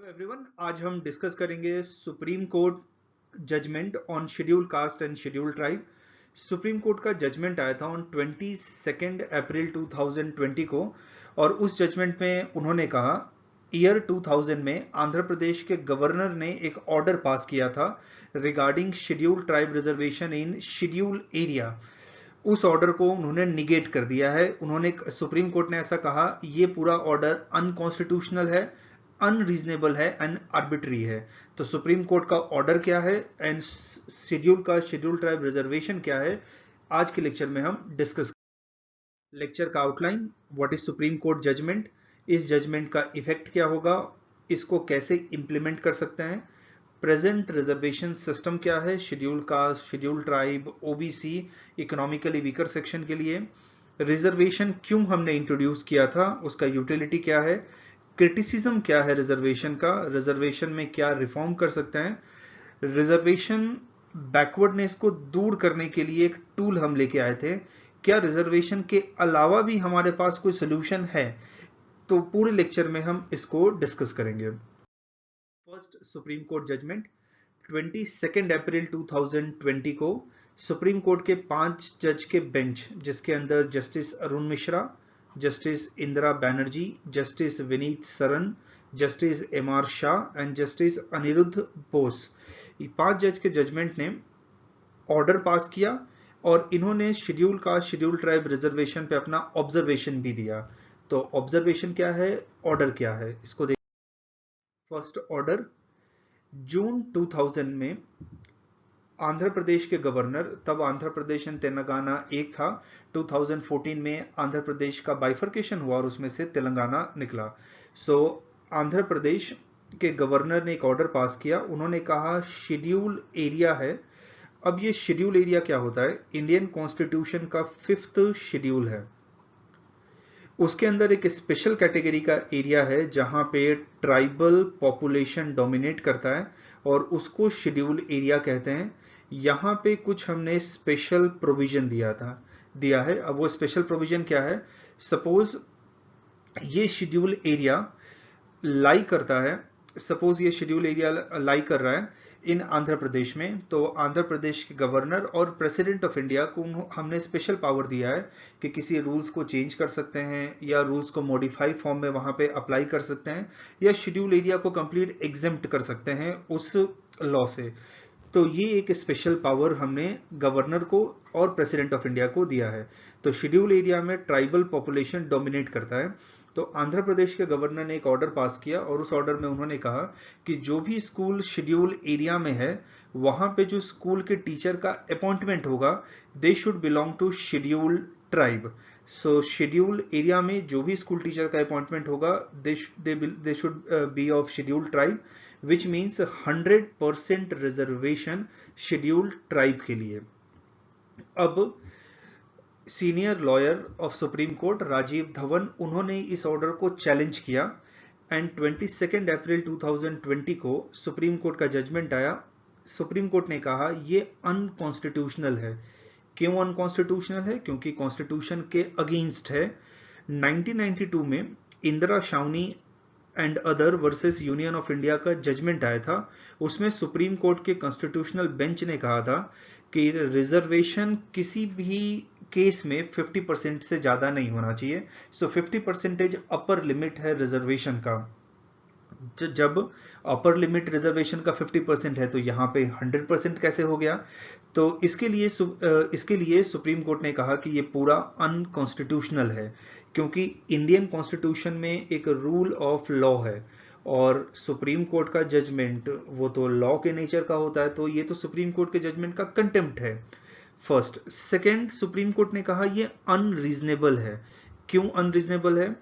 Everyone, आज हम discuss करेंगे supreme court judgment on schedule caste and schedule tribe. Supreme court का judgement आया था ऑन 22 अप्रैल 2020 को, और उस जजमेंट में उन्होंने कहा ईयर 2000 में आंध्र प्रदेश के गवर्नर ने एक ऑर्डर पास किया था रिगार्डिंग शेड्यूल ट्राइब रिजर्वेशन इन शेड्यूल एरिया। उस ऑर्डर को उन्होंने निगेट कर दिया है। उन्होंने सुप्रीम कोर्ट ने ऐसा कहा, ये पूरा ऑर्डर अनकॉन्स्टिट्यूशनल है, अनरीजनेबल है एंड आर्बिट्री है। तो सुप्रीम कोर्ट का ऑर्डर क्या है एंड शेड्यूल ट्राइब रिजर्वेशन क्या है, आज के लेक्चर में हम डिस्कस। लेक्चर का outline, what is supreme court judgment, इस जजमेंट का इफेक्ट क्या होगा, इसको कैसे इंप्लीमेंट कर सकते हैं, प्रेजेंट रिजर्वेशन सिस्टम क्या है schedule caste, schedule tribe, OBC, economically weaker section के लिए, रिजर्वेशन क्यों हमने इंट्रोड्यूस किया था, उसका यूटिलिटी क्या है, क्रिटिसिज्म क्या है रिजर्वेशन का, रिजर्वेशन में क्या रिफॉर्म कर सकते हैं, रिजर्वेशन बैकवर्डनेस को दूर करने के लिए एक टूल हम लेके आए थे, क्या रिजर्वेशन के अलावा भी हमारे पास कोई सोल्यूशन है। तो पूरे लेक्चर में हम इसको डिस्कस करेंगे। फर्स्ट सुप्रीम कोर्ट जजमेंट 22 अप्रैल 2020 को सुप्रीम कोर्ट के 5 जज के बेंच, जिसके अंदर justice Arun Mishra, justice Indira Banerjee, justice Vineet Saran, justice M R Shah and justice Aniruddha Bose, ये 5 जज के जजमेंट ने ऑर्डर पास किया और इन्होंने schedule caste, schedule tribe reservation पे अपना ऑब्जर्वेशन भी दिया। तो ऑब्जर्वेशन क्या है, ऑर्डर क्या है, इसको देख। फर्स्ट ऑर्डर, जून 2000 में आंध्र प्रदेश के गवर्नर, तब आंध्र प्रदेश एंड तेलंगाना एक था, 2014 में आंध्र प्रदेश का बाइफर्केशन हुआ और उसमें से तेलंगाना निकला। सो आंध्र प्रदेश के गवर्नर ने एक ऑर्डर पास किया। उन्होंने कहा शेड्यूल एरिया है। अब ये शेड्यूल एरिया क्या होता है, इंडियन कॉन्स्टिट्यूशन का 5th शेड्यूल है, उसके अंदर एक स्पेशल कैटेगरी का एरिया है जहां पे ट्राइबल पॉपुलेशन डोमिनेट करता है और उसको शेड्यूल एरिया कहते हैं। यहां पे कुछ हमने स्पेशल प्रोविजन दिया है। अब वो स्पेशल प्रोविजन क्या है, सपोज ये शेड्यूल एरिया लाई करता है, सपोज ये शेड्यूल एरिया लाई कर रहा है इन आंध्र प्रदेश में, तो आंध्र प्रदेश के गवर्नर और प्रेसिडेंट ऑफ इंडिया को हमने स्पेशल पावर दिया है कि किसी रूल्स को चेंज कर सकते हैं या रूल्स को मॉडिफाई फॉर्म में वहां पे अप्लाई कर सकते हैं या शेड्यूल एरिया को कंप्लीट एग्जेम्प्ट कर सकते हैं उस लॉ से। तो ये एक स्पेशल पावर हमने गवर्नर को और प्रेसिडेंट ऑफ इंडिया को दिया है। तो शेड्यूल एरिया में ट्राइबल पॉपुलेशन डोमिनेट करता है। तो आंध्र प्रदेश के गवर्नर ने एक ऑर्डर पास किया और उस ऑर्डर में उन्होंने कहा कि जो भी स्कूल शेड्यूल एरिया में है वहां पे जो स्कूल के टीचर का अपॉइंटमेंट होगा, they should belong to schedule tribe. So schedule area में जो भी स्कूल टीचर का अपॉइंटमेंट होगा, they should be of schedule tribe, which means 100% reservation schedule tribe के लिए। अब senior lawyer of supreme court Rajeev Dhavan, उन्होंने इस ऑर्डर को चैलेंज किया एंड 22 अप्रैल 2020 को सुप्रीम कोर्ट का जजमेंट आया। सुप्रीम कोर्ट ने कहा ये अनकॉन्स्टिट्यूशनल है। क्यों अनकॉन्स्टिट्यूशनल है, क्योंकि कॉन्स्टिट्यूशन के अगेंस्ट है। 1992 में Indira Sawhney and other versus union of India का जजमेंट आया था। उसमें सुप्रीम कोर्ट के कॉन्स्टिट्यूशनल बेंच ने कहा था कि रिजर्वेशन किसी भी केस में 50% से ज्यादा नहीं होना चाहिए। सो 50% अपर लिमिट है रिजर्वेशन का। जब अपर लिमिट रिजर्वेशन का 50% है तो यहाँ पे 100% कैसे हो गया। तो इसके लिए सुप्रीम कोर्ट ने कहा कि ये पूरा अनकॉन्स्टिट्यूशनल है, क्योंकि इंडियन कॉन्स्टिट्यूशन में एक रूल ऑफ लॉ है और सुप्रीम कोर्ट का जजमेंट वो तो लॉ के नेचर का होता है, तो ये तो सुप्रीम कोर्ट के जजमेंट का कंटेम्प्ट है। फर्स्ट। सेकंड, सुप्रीम कोर्ट ने कहा ये अनरीजनेबल है। क्यों अनरीजनेबल है,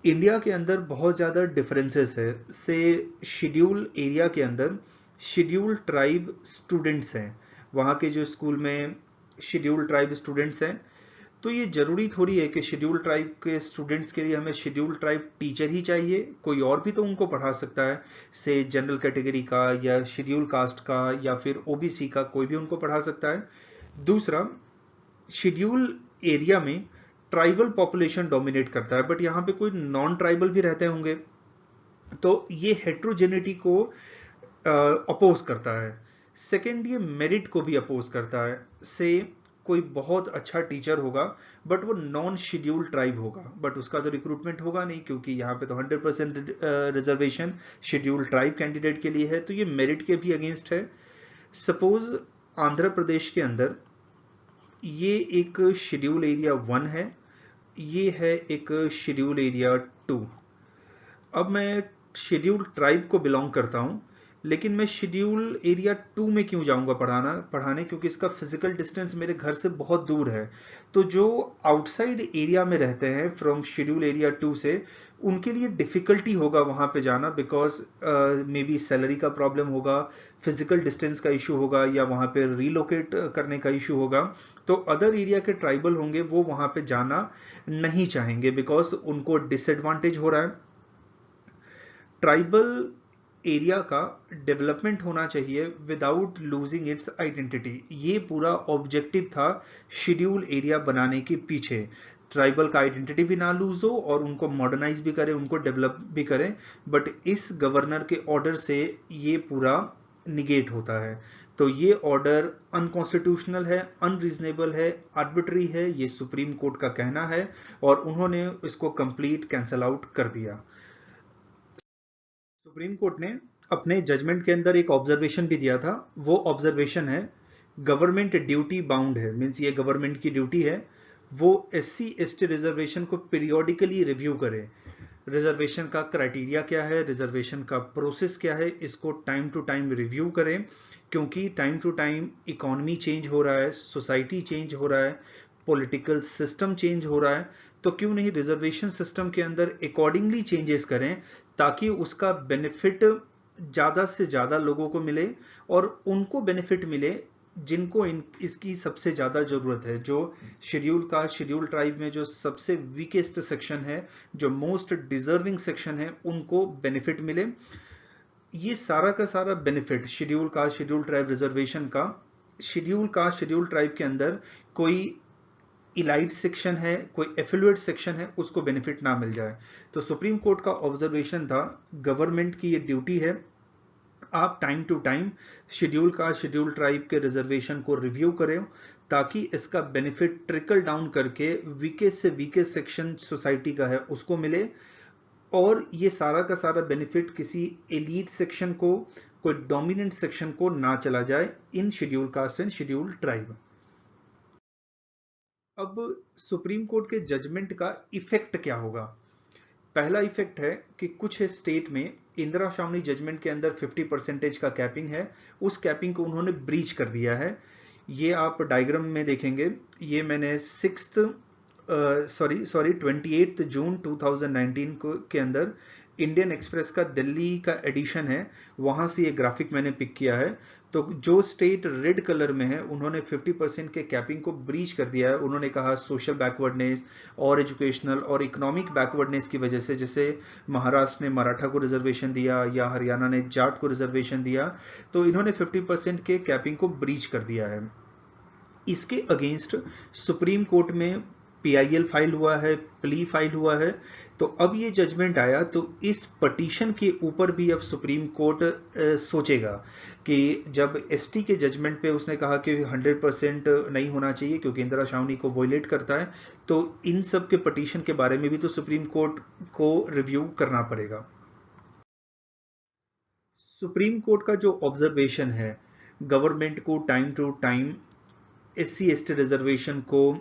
इंडिया के अंदर बहुत ज़्यादा डिफरेंसेस है। से शेड्यूल एरिया के अंदर शेड्यूल ट्राइब स्टूडेंट्स हैं, वहाँ के जो स्कूल में शेड्यूल ट्राइब स्टूडेंट्स हैं, तो ये जरूरी थोड़ी है कि शेड्यूल ट्राइब के स्टूडेंट्स के लिए हमें शेड्यूल ट्राइब टीचर ही चाहिए, कोई और भी तो उनको पढ़ा सकता है, से जनरल कैटेगरी का या शेड्यूल कास्ट का या फिर ओबीसी का, कोई भी उनको पढ़ा सकता है। दूसरा, शेड्यूल एरिया में ट्राइबल पॉपुलेशन डोमिनेट करता है, बट यहाँ पे कोई नॉन ट्राइबल भी रहते होंगे, तो ये हेट्रोजेनिटी को अपोज करता है। सेकेंड, ये मेरिट को भी अपोज करता है। से कोई बहुत अच्छा टीचर होगा बट वो नॉन शेड्यूल्ड ट्राइब होगा, बट उसका तो रिक्रूटमेंट होगा नहीं, क्योंकि यहाँ पे तो 100% रिजर्वेशन शेड्यूल्ड ट्राइब कैंडिडेट के लिए है। तो ये मेरिट के भी अगेंस्ट है। सपोज आंध्र प्रदेश के अंदर ये एक शेड्यूल एरिया 1 है, ये है एक शेड्यूल एरिया 2। अब मैं शेड्यूल ट्राइब को बिलोंग करता हूँ, लेकिन मैं शेड्यूल एरिया 2 में क्यों जाऊंगा पढ़ाने, क्योंकि इसका फिजिकल डिस्टेंस मेरे घर से बहुत दूर है। तो जो आउटसाइड एरिया में रहते हैं फ्रॉम शेड्यूल एरिया 2 से, उनके लिए डिफिकल्टी होगा वहां पे जाना, बिकॉज मे बी सैलरी का प्रॉब्लम होगा, फिजिकल डिस्टेंस का इशू होगा, या वहां पे रिलोकेट करने का इशू होगा। तो अदर एरिया के ट्राइबल होंगे वो वहां पे जाना नहीं चाहेंगे, बिकॉज उनको डिसएडवांटेज हो रहा है। ट्राइबल एरिया का डेवलपमेंट होना चाहिए विदाउट लूजिंग इट्स आइडेंटिटी। ये पूरा ऑब्जेक्टिव था शेड्यूल एरिया बनाने के पीछे। ट्राइबल का आइडेंटिटी भी ना लूज हो और उनको मॉडर्नाइज भी करें, उनको डेवलप भी करें। बट इस गवर्नर के ऑर्डर से ये पूरा निगेट होता है। तो ये ऑर्डर अनकॉन्स्टिट्यूशनल है, अनरीजनेबल है, आर्बिट्री है, ये सुप्रीम कोर्ट का कहना है, और उन्होंने इसको कंप्लीट कैंसल आउट कर दिया। सुप्रीम कोर्ट ने अपने जजमेंट के अंदर एक ऑब्जर्वेशन भी दिया था। वो ऑब्जर्वेशन है, गवर्नमेंट ड्यूटी बाउंड है, मीन्स ये गवर्नमेंट की ड्यूटी है वो SC/ST रिजर्वेशन को पीरियोडिकली रिव्यू करे। रिजर्वेशन का क्राइटेरिया क्या है, रिजर्वेशन का प्रोसेस क्या है, इसको टाइम टू टाइम रिव्यू करें, क्योंकि time to time economy change हो रहा है, सोसाइटी चेंज हो रहा है, पॉलिटिकल सिस्टम चेंज हो रहा है। तो क्यों नहीं रिजर्वेशन सिस्टम के अंदर अकॉर्डिंगली चेंजेस करें, ताकि उसका बेनिफिट ज़्यादा से ज़्यादा लोगों को मिले, और उनको बेनिफिट मिले जिनको इसकी सबसे ज़्यादा ज़रूरत है। जो शेड्यूल ट्राइब में जो सबसे वीकेस्ट सेक्शन है, जो मोस्ट डिजर्विंग सेक्शन है, उनको बेनिफिट मिले। ये सारा का सारा बेनिफिट शेड्यूल ट्राइब रिजर्वेशन का, शेड्यूल ट्राइब के अंदर कोई इलाइट सेक्शन है, कोई एफिलिएट सेक्शन है, उसको बेनिफिट ना मिल जाए। तो सुप्रीम कोर्ट का ऑब्जर्वेशन था, गवर्नमेंट की ये ड्यूटी है, आप time to time schedule tribe के रिजर्वेशन को रिव्यू करें, ताकि इसका बेनिफिट ट्रिकल डाउन करके वीकेस्ट से वीकेस्ट सेक्शन सोसाइटी का है उसको मिले, और ये सारा का सारा बेनिफिट किसी एलीट सेक्शन को, कोई डोमिनेंट सेक्शन को ना चला जाए इन schedule caste and schedule tribe. अब सुप्रीम कोर्ट के जजमेंट का इफेक्ट क्या होगा? पहला इफेक्ट है कि कुछ स्टेट में इंदिरा शामनी जजमेंट के अंदर 50% का कैपिंग है, उस कैपिंग को उन्होंने ब्रीच कर दिया है। ये आप डायग्राम में देखेंगे। ये मैंने 28 जून 2019 के अंदर इंडियन एक्सप्रेस का दिल्ली का एडिशन है, वहां से ये ग्राफिक मैंने पिक किया है। तो जो स्टेट रेड कलर में है उन्होंने 50% के कैपिंग को ब्रीच कर दिया है। उन्होंने कहा सोशल बैकवर्डनेस और एजुकेशनल और इकोनॉमिक बैकवर्डनेस की वजह से, जैसे महाराष्ट्र ने मराठा को रिजर्वेशन दिया या हरियाणा ने जाट को रिजर्वेशन दिया, तो इन्होंने 50% के कैपिंग को ब्रीच कर दिया है। इसके अगेंस्ट सुप्रीम कोर्ट में PIL फाइल हुआ है, प्ली फाइल हुआ है। तो अब ये जजमेंट आया, तो इस पटिशन के ऊपर भी अब सुप्रीम कोर्ट सोचेगा कि जब ST के जजमेंट पे उसने कहा कि 100% नहीं होना चाहिए क्योंकि इंदिरा शामनी को वॉयलेट करता है, तो इन सब के पटिशन के बारे में भी तो सुप्रीम कोर्ट को रिव्यू करना पड़ेगा। सुप्रीम कोर्ट का जो ऑब्जर्वेशन है, गवर्नमेंट को time to time SC/ST reservation को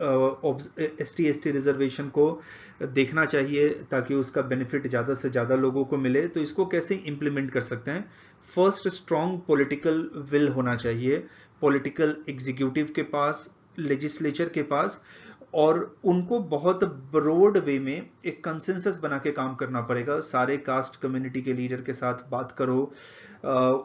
ST/ST रिजर्वेशन को देखना चाहिए, ताकि उसका बेनिफिट ज़्यादा से ज़्यादा लोगों को मिले। तो इसको कैसे इम्प्लीमेंट कर सकते हैं? फर्स्ट, स्ट्रॉन्ग पॉलिटिकल विल होना चाहिए पॉलिटिकल एग्जीक्यूटिव के पास, लेजिस्लेचर के पास, और उनको बहुत ब्रॉड वे में एक कंसेंसस बना के काम करना पड़ेगा। सारे कास्ट कम्युनिटी के लीडर के साथ बात करो,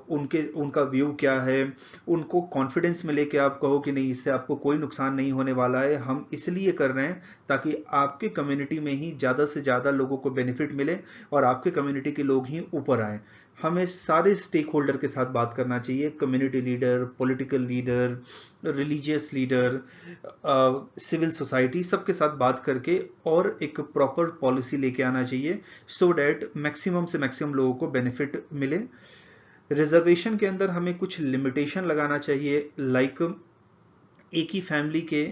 उनका व्यू क्या है, उनको कॉन्फिडेंस मिले कि आप कहो कि नहीं, इससे आपको कोई नुकसान नहीं होने वाला है, हम इसलिए कर रहे हैं ताकि आपके कम्युनिटी में ही ज़्यादा से ज़्यादा लोगों को बेनिफिट मिले और आपके कम्युनिटी के लोग ही ऊपर आए। हमें सारे स्टेक होल्डर के साथ बात करना चाहिए, community leader, political leader, religious leader, civil society, सबके साथ बात करके और एक प्रॉपर पॉलिसी लेके आना चाहिए सो डैट मैक्सिमम से मैक्सिमम लोगों को बेनिफिट मिले। रिजर्वेशन के अंदर हमें कुछ लिमिटेशन लगाना चाहिए, लाइक एक ही फैमिली के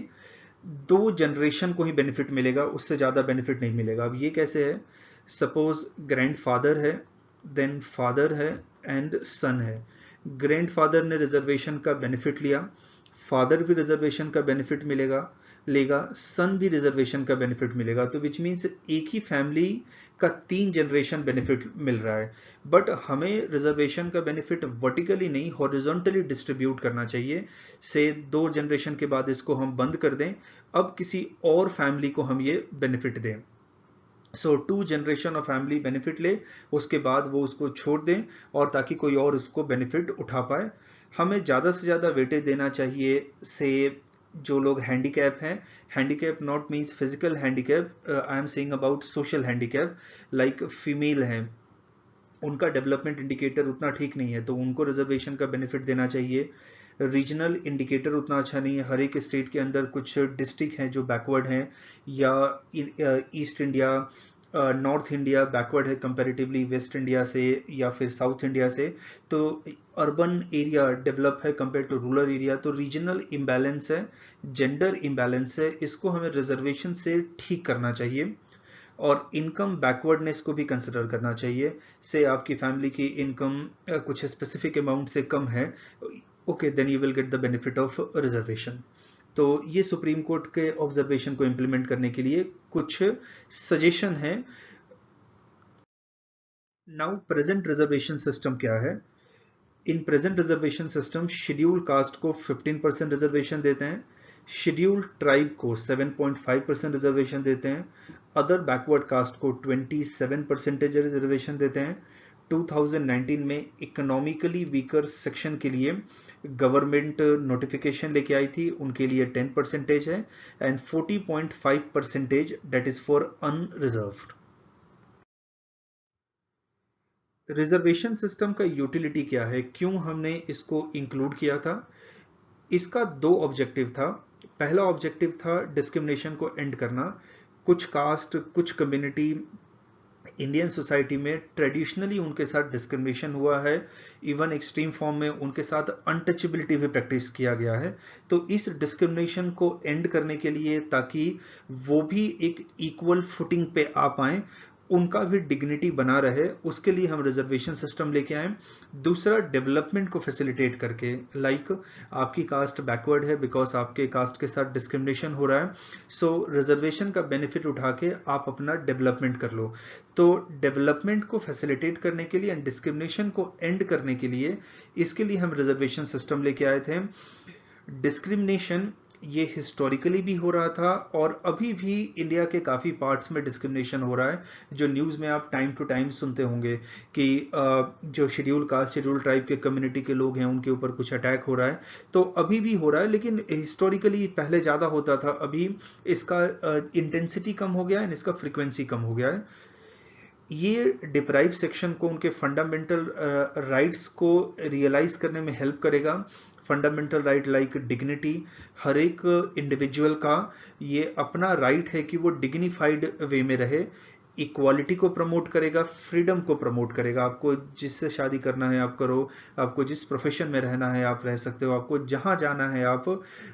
2 जनरेशन को ही बेनिफिट मिलेगा, उससे ज़्यादा बेनिफिट नहीं मिलेगा। अब ये कैसे है, सपोज ग्रैंडफादर है, देन फादर है एंड सन है। ग्रैंडफादर ने रिजर्वेशन का बेनिफिट लिया, फादर भी रिजर्वेशन का बेनिफिट मिलेगा लेगा, सन भी रिजर्वेशन का बेनिफिट मिलेगा, तो विच मीन्स एक ही फैमिली का 3 जनरेशन बेनिफिट मिल रहा है। बट हमें रिजर्वेशन का बेनिफिट वर्टिकली नहीं हॉरिजॉन्टली डिस्ट्रीब्यूट करना चाहिए। से 2 जनरेशन के बाद इसको हम बंद कर दें, अब किसी और फैमिली को हम ये बेनिफिट दें। सो 2 जनरेशन ऑफ फैमिली बेनिफिट ले, उसके बाद वो उसको छोड़ दें और ताकि कोई और उसको बेनिफिट उठा पाए। हमें ज़्यादा से ज़्यादा वेटेज देना चाहिए से जो लोग हैंडीकैप हैं, handicap not means physical handicap, I am saying about social handicap, like female हैं, उनका डेवलपमेंट इंडिकेटर उतना ठीक नहीं है तो उनको रिजर्वेशन का बेनिफिट देना चाहिए। रीजनल इंडिकेटर उतना अच्छा नहीं है, हर एक स्टेट के अंदर कुछ डिस्ट्रिक्ट हैं जो बैकवर्ड हैं, या east India, north India backward है कंपैरेटिवली वेस्ट इंडिया से या फिर साउथ इंडिया से, तो अर्बन एरिया डेवलप है कंपेयर टू रूरल एरिया, तो रीजनल इम्बैलेंस है, जेंडर इम्बैलेंस है, इसको हमें रिजर्वेशन से ठीक करना चाहिए। और इनकम बैकवर्डनेस को भी कंसिडर करना चाहिए, से आपकी फैमिली की इनकम कुछ स्पेसिफिक अमाउंट से कम है, okay then you will get the benefit of reservation. तो ये सुप्रीम कोर्ट के ऑब्जर्वेशन को इंप्लीमेंट करने के लिए कुछ सजेशन है। नाउ प्रेजेंट रिजर्वेशन सिस्टम क्या है? In present reservation system schedule caste को 15% रिजर्वेशन देते हैं, शेड्यूल ट्राइब को 7.5% रिजर्वेशन देते हैं, अदर बैकवर्ड कास्ट को 27% रिजर्वेशन देते हैं। 2019 में इकोनॉमिकली वीकर सेक्शन के लिए गवर्नमेंट नोटिफिकेशन लेके आई थी, उनके लिए 10% है and 40.5% that is for unreserved. Reservation system का यूटिलिटी क्या है, क्यों हमने इसको इंक्लूड किया था? इसका 2 ऑब्जेक्टिव था। पहला ऑब्जेक्टिव था डिस्क्रिमिनेशन को एंड करना। कुछ कास्ट, कुछ कम्युनिटी इंडियन सोसाइटी में ट्रेडिशनली उनके साथ डिस्क्रिमिनेशन हुआ है, इवन एक्सट्रीम फॉर्म में उनके साथ अनटचेबिलिटी भी प्रैक्टिस किया गया है। तो इस डिस्क्रिमिनेशन को एंड करने के लिए, ताकि वो भी एक इक्वल फुटिंग पे आ पाए, उनका भी डिग्निटी बना रहे, उसके लिए हम रिजर्वेशन सिस्टम लेके आए। दूसरा, डेवलपमेंट को फैसिलिटेट करके, लाइक आपकी कास्ट बैकवर्ड है बिकॉज आपके कास्ट के साथ डिस्क्रिमिनेशन हो रहा है, सो रिजर्वेशन का बेनिफिट उठा के आप अपना डेवलपमेंट कर लो। तो डेवलपमेंट को फैसिलिटेट करने के लिए एंड डिस्क्रिमिनेशन को एंड करने के लिए, इसके लिए हम रिजर्वेशन सिस्टम लेके आए थे। डिस्क्रिमिनेशन ये हिस्टोरिकली भी हो रहा था और अभी भी इंडिया के काफ़ी पार्ट्स में डिस्क्रिमिनेशन हो रहा है, जो न्यूज़ में आप टाइम टू टाइम सुनते होंगे कि जो शेड्यूल कास्ट, शेड्यूल ट्राइब के कम्युनिटी के लोग हैं उनके ऊपर कुछ अटैक हो रहा है। तो अभी भी हो रहा है, लेकिन हिस्टोरिकली पहले ज़्यादा होता था, अभी इसका इंटेंसिटी कम हो गया है, इसका फ्रिक्वेंसी कम हो गया है। ये डिप्राइव सेक्शन को उनके फंडामेंटल राइट्स को रियलाइज करने में हेल्प करेगा। फंडामेंटल राइट लाइक डिग्निटी, हर एक इंडिविजुअल का ये अपना राइट है कि वो डिग्निफाइड वे में रहे। इक्वालिटी को प्रमोट करेगा, फ्रीडम को प्रमोट करेगा, आपको जिससे शादी करना है आप करो, आपको जिस प्रोफेशन में रहना है आप रह सकते हो, आपको जहां जाना है आप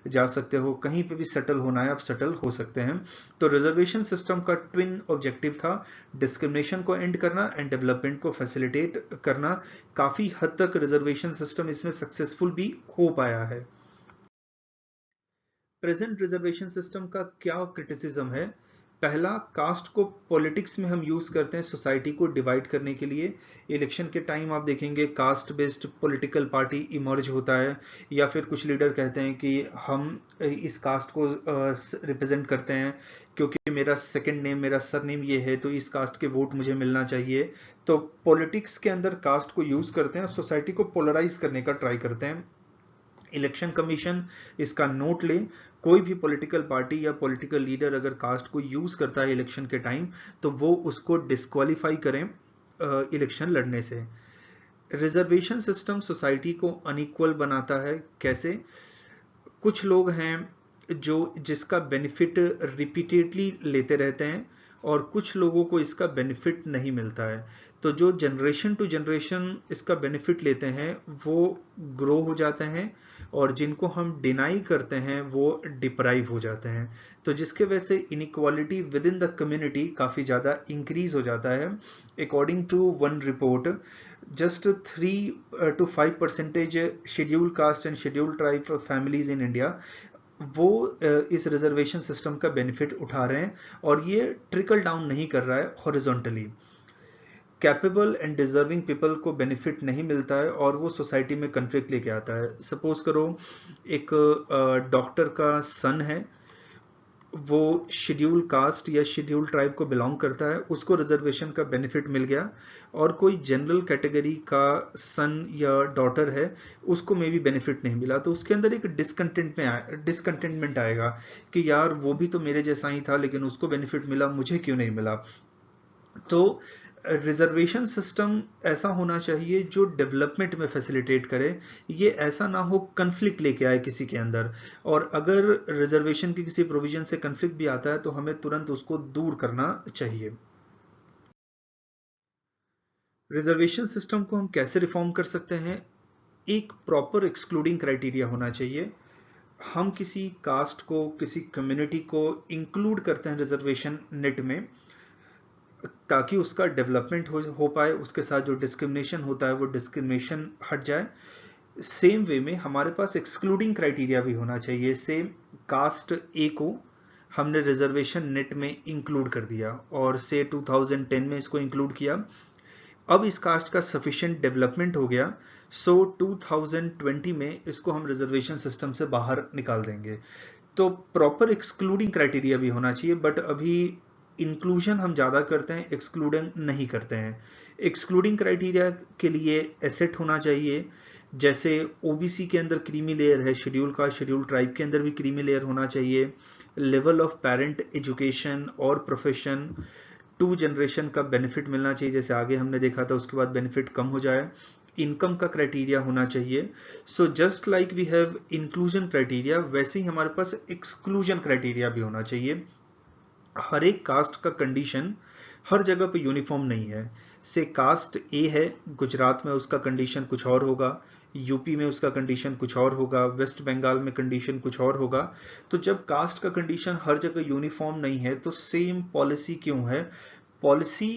जा सकते हो, कहीं पे भी सेटल होना है आप सेटल हो सकते हैं। तो रिजर्वेशन सिस्टम का ट्विन ऑब्जेक्टिव था, डिस्क्रिमिनेशन को एंड करना एंड डेवलपमेंट को फैसिलिटेट करना। काफी हद तक रिजर्वेशन सिस्टम इसमें सक्सेसफुल भी हो पाया है। प्रेजेंट रिजर्वेशन सिस्टम का क्या क्रिटिसिज्म है? पहला, कास्ट को पॉलिटिक्स में हम यूज करते हैं सोसाइटी को डिवाइड करने के लिए। इलेक्शन के टाइम आप देखेंगे caste based political party emerge होता है, या फिर कुछ लीडर कहते हैं कि हम इस कास्ट को रिप्रेजेंट करते हैं क्योंकि मेरा सेकंड नेम, मेरा सरनेम ये है, तो इस कास्ट के वोट मुझे मिलना चाहिए। तो पॉलिटिक्स के अंदर कास्ट को यूज करते हैं और सोसाइटी को पोलराइज करने का ट्राई करते हैं। इलेक्शन कमीशन इसका नोट ले, कोई भी पॉलिटिकल पार्टी या पॉलिटिकल लीडर अगर कास्ट को यूज करता है इलेक्शन के टाइम, तो वो उसको डिस्क्वालीफाई करें इलेक्शन लड़ने से। रिजर्वेशन सिस्टम सोसाइटी को अनइक्वल बनाता है, कैसे? कुछ लोग हैं जिसका बेनिफिट रिपीटेडली लेते रहते हैं और कुछ लोगों को इसका बेनिफिट नहीं मिलता है। तो जो जनरेशन टू जनरेशन इसका बेनिफिट लेते हैं वो ग्रो हो जाते हैं और जिनको हम डिनाई करते हैं वो डिप्राइव हो जाते हैं। तो जिसके वजह से inequality within the community काफ़ी ज़्यादा इंक्रीज हो जाता है। According to one report, just 3 to 5% scheduled caste and scheduled tribe families in India वो इस रिजर्वेशन सिस्टम का बेनिफिट उठा रहे हैं और ये ट्रिकल डाउन नहीं कर रहा है horizontally. Capable and deserving people को बेनिफिट नहीं मिलता है और वो सोसाइटी में कन्फ्लिक्ट लेके आता है। सपोज करो एक डॉक्टर का सन है, वो शेड्यूल कास्ट या शेड्यूल ट्राइब को बिलोंग करता है, उसको रिजर्वेशन का बेनिफिट मिल गया, और कोई जनरल कैटेगरी का सन या डॉटर है उसको मे भी बेनिफिट नहीं मिला, तो उसके अंदर एक डिसकंटेंटमेंट आएगा कि यार वो भी तो मेरे जैसा ही था लेकिन उसको बेनिफिट मिला, मुझे क्यों नहीं मिला। तो रिजर्वेशन सिस्टम ऐसा होना चाहिए जो डेवलपमेंट में फैसिलिटेट करे, ये ऐसा ना हो कन्फ्लिक्ट लेके आए किसी के अंदर। और अगर रिजर्वेशन की किसी प्रोविजन से कन्फ्लिक्ट भी आता है तो हमें तुरंत उसको दूर करना चाहिए। रिजर्वेशन सिस्टम को हम कैसे रिफॉर्म कर सकते हैं? एक प्रॉपर एक्सक्लूडिंग क्राइटेरिया होना चाहिए। हम किसी कास्ट को, किसी कम्युनिटी को इंक्लूड करते हैं रिजर्वेशन नेट में ताकि उसका डेवलपमेंट हो पाए, उसके साथ जो डिस्क्रिमिनेशन होता है वो डिस्क्रिमिनेशन हट जाए। सेम वे में हमारे पास एक्सक्लूडिंग क्राइटेरिया भी होना चाहिए। सेम कास्ट ए को हमने रिजर्वेशन नेट में इंक्लूड कर दिया और से 2010 में इसको इंक्लूड किया। अब इस कास्ट का सफिशिएंट डेवलपमेंट हो गया, सो 2020 में इसको हम रिजर्वेशन सिस्टम से बाहर निकाल देंगे। तो प्रॉपर एक्सक्लूडिंग क्राइटेरिया भी होना चाहिए, बट अभी इंक्लूजन हम ज़्यादा करते हैं, एक्सक्लूडिंग नहीं करते हैं। एक्सक्लूडिंग क्राइटेरिया के लिए एसेट होना चाहिए, जैसे ओबीसी के अंदर क्रीमी लेयर है, शेड्यूल कास्ट शेड्यूल ट्राइब के अंदर भी क्रीमी लेयर होना चाहिए। लेवल ऑफ पेरेंट एजुकेशन और प्रोफेशन, 2 जनरेशन का बेनिफिट मिलना चाहिए, जैसे आगे हमने देखा था, उसके बाद बेनिफिट कम हो जाए। इनकम का क्राइटेरिया होना चाहिए। So just like we have inclusion criteria, वैसे ही हमारे पास एक्सक्लूजन क्राइटेरिया भी होना चाहिए। हर एक कास्ट का कंडीशन हर जगह पे यूनिफॉर्म नहीं है। से कास्ट ए है, गुजरात में उसका कंडीशन कुछ और होगा, यूपी में उसका कंडीशन कुछ और होगा, वेस्ट बंगाल में कंडीशन कुछ और होगा। तो जब कास्ट का कंडीशन हर जगह यूनिफॉर्म नहीं है तो सेम पॉलिसी क्यों है? पॉलिसी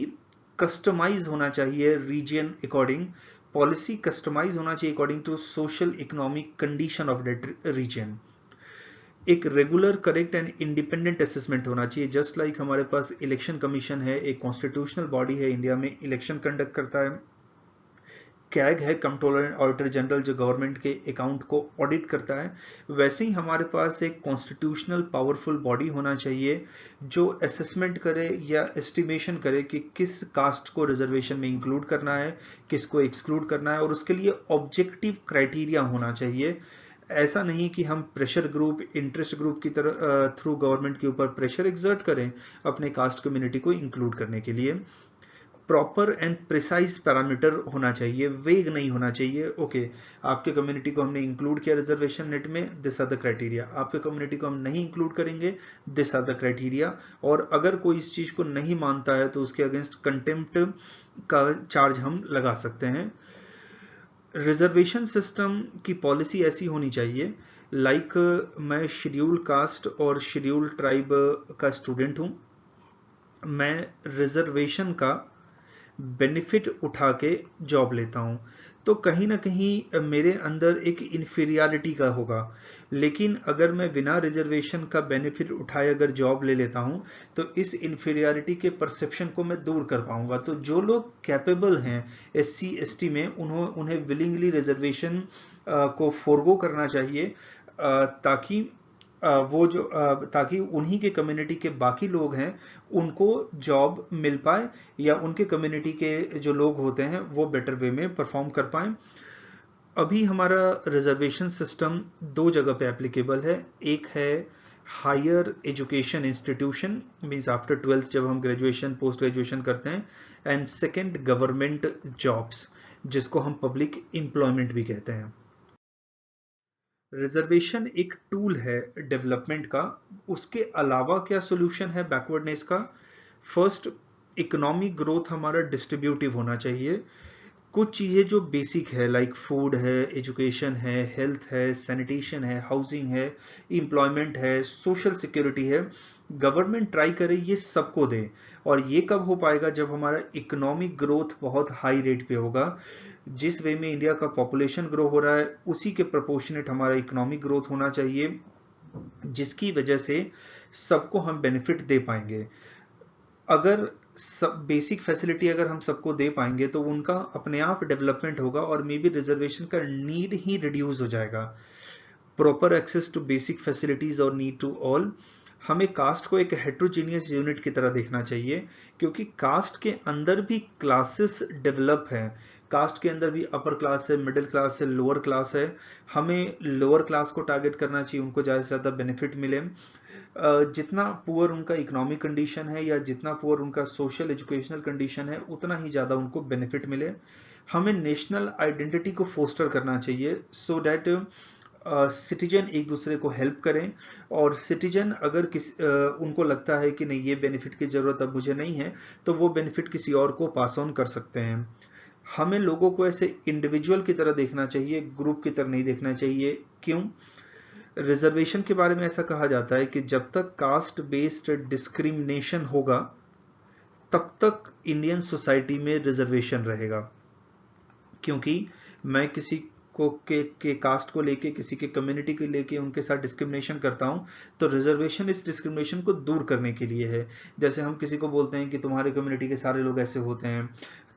कस्टमाइज होना चाहिए रीजन अकॉर्डिंग। पॉलिसी कस्टमाइज होना चाहिए according to social economic condition of that region. एक regular, correct and independent assessment होना चाहिए। जस्ट लाइक हमारे पास इलेक्शन कमीशन है, एक कॉन्स्टिट्यूशनल बॉडी है इंडिया में, इलेक्शन कंडक्ट करता है। कैग है, कंट्रोलर एंड ऑडिटर जनरल, जो गवर्नमेंट के अकाउंट को ऑडिट करता है। वैसे ही हमारे पास एक कॉन्स्टिट्यूशनल पावरफुल बॉडी होना चाहिए जो असेसमेंट करे या एस्टिमेशन करे कि किस कास्ट को रिजर्वेशन में इंक्लूड करना है, किसको एक्सक्लूड करना है, और उसके लिए ऑब्जेक्टिव क्राइटेरिया होना चाहिए। ऐसा नहीं कि हम प्रेशर ग्रुप, इंटरेस्ट ग्रुप की तरह थ्रू गवर्नमेंट के ऊपर प्रेशर एग्जर्ट करें अपने कास्ट कम्युनिटी को इंक्लूड करने के लिए। प्रॉपर एंड प्रिसाइज पैरामीटर होना चाहिए, वेग नहीं होना चाहिए। ओके, आपके कम्युनिटी को हमने इंक्लूड किया रिजर्वेशन नेट में, दिस आर द क्राइटेरिया। आपके कम्युनिटी को हम नहीं इंक्लूड करेंगे, दिस आर द क्राइटेरिया। और अगर कोई इस चीज को नहीं मानता है तो उसके अगेंस्ट कंटेम्प्ट का चार्ज हम लगा सकते हैं। रिजर्वेशन सिस्टम की पॉलिसी ऐसी होनी चाहिए, लाइक मैं शेड्यूल कास्ट और शेड्यूल ट्राइब का स्टूडेंट हूं, मैं रिजर्वेशन का बेनिफिट उठा के जॉब लेता हूं, तो कहीं ना कहीं मेरे अंदर एक इन्फीरियरिटी का होगा। लेकिन अगर मैं बिना रिजर्वेशन का बेनिफिट उठाए अगर जॉब ले लेता हूं तो इस इन्फीरियरिटी के परसेप्शन को मैं दूर कर पाऊंगा। तो जो लोग कैपेबल हैं एससी एसटी में, उन्हें विलिंगली रिजर्वेशन को फोरगो करना चाहिए, ताकि ताकि उन्हीं के कम्युनिटी के बाकी लोग हैं उनको जॉब मिल पाए, या उनके कम्युनिटी के जो लोग होते हैं वो बेटर वे में परफॉर्म कर पाए। अभी हमारा रिजर्वेशन सिस्टम 2 जगह पे एप्लीकेबल है। एक है higher education institution, means after 12th जब हम ग्रेजुएशन पोस्ट ग्रेजुएशन करते हैं, एंड सेकेंड गवर्नमेंट जॉब्स, जिसको हम पब्लिक एम्प्लॉयमेंट भी कहते हैं। रिजर्वेशन एक टूल है डेवलपमेंट का, उसके अलावा क्या सोल्यूशन है बैकवर्डनेस का? फर्स्ट, इकोनॉमिक ग्रोथ हमारा डिस्ट्रीब्यूटिव होना चाहिए। कुछ चीज़ें जो बेसिक है लाइक फूड है, एजुकेशन है, हेल्थ है, सैनिटेशन है, हाउसिंग है, एम्प्लॉयमेंट है, सोशल सिक्योरिटी है, गवर्नमेंट ट्राई करे ये सबको दे। और ये कब हो पाएगा? जब हमारा इकोनॉमिक ग्रोथ बहुत हाई रेट पे होगा। जिस वे में इंडिया का पॉपुलेशन ग्रो हो रहा है उसी के प्रोपोर्शनेट हमारा इकोनॉमिक ग्रोथ होना चाहिए, जिसकी वजह से सबको हम बेनिफिट दे पाएंगे। अगर सब बेसिक फैसिलिटी अगर हम सबको दे पाएंगे तो उनका अपने आप डेवलपमेंट होगा और मे बी रिजर्वेशन का नीड ही रिड्यूस हो जाएगा। Proper access to basic facilities और नीड टू ऑल। हमें कास्ट को एक हेट्रोजीनियस यूनिट की तरह देखना चाहिए, क्योंकि कास्ट के अंदर भी क्लासेस डेवलप हैं। कास्ट के अंदर भी अपर क्लास है, मिडिल क्लास है, लोअर क्लास है। हमें लोअर क्लास को टारगेट करना चाहिए, उनको ज़्यादा से ज़्यादा बेनिफिट मिले। जितना पुअर उनका इकोनॉमिक कंडीशन है या जितना पुअर उनका सोशल एजुकेशनल कंडीशन है उतना ही ज़्यादा उनको बेनिफिट मिले। हमें नेशनल आइडेंटिटी को फोस्टर करना चाहिए सो डैट सिटीजन एक दूसरे को हेल्प करें। और सिटीजन अगर उनको लगता है कि नहीं ये बेनिफिट की ज़रूरत अब मुझे नहीं है, तो वो बेनिफिट किसी और को पास ऑन कर सकते हैं। हमें लोगों को ऐसे इंडिविजुअल की तरह देखना चाहिए, ग्रुप की तरह नहीं देखना चाहिए। क्यों? रिजर्वेशन के बारे में ऐसा कहा जाता है कि जब तक कास्ट बेस्ड डिस्क्रिमिनेशन होगा तब तक इंडियन सोसाइटी में रिजर्वेशन रहेगा। क्योंकि मैं किसी को के कास्ट को लेके, किसी के कम्युनिटी को लेके उनके साथ डिस्क्रिमिनेशन करता हूं, तो रिजर्वेशन इस डिस्क्रिमिनेशन को दूर करने के लिए है। जैसे हम किसी को बोलते हैं कि तुम्हारे कम्युनिटी के सारे लोग ऐसे होते हैं,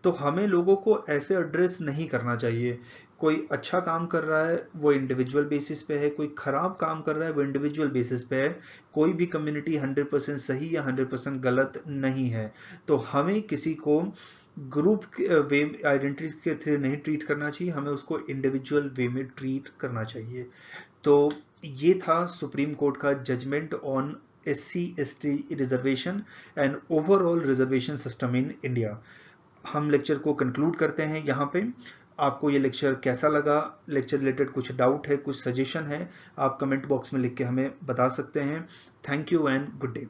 तो हमें लोगों को ऐसे एड्रेस नहीं करना चाहिए। कोई अच्छा काम कर रहा है वो इंडिविजुअल बेसिस पे है, कोई खराब काम कर रहा है वो इंडिविजुअल बेसिस पे है। कोई भी कम्युनिटी 100% सही या 100% गलत नहीं है। तो हमें किसी को ग्रुप वे आइडेंटिटी के थ्रू नहीं ट्रीट करना चाहिए, हमें उसको इंडिविजुअल वे में ट्रीट करना चाहिए। तो ये था सुप्रीम कोर्ट का judgment on SC/ST reservation and overall reservation system in India. हम लेक्चर को कंक्लूड करते हैं यहाँ पे। आपको ये लेक्चर कैसा लगा? लेक्चर रिलेटेड कुछ डाउट है, कुछ सजेशन है, आप कमेंट बॉक्स में लिख के हमें बता सकते हैं। Thank you and good day.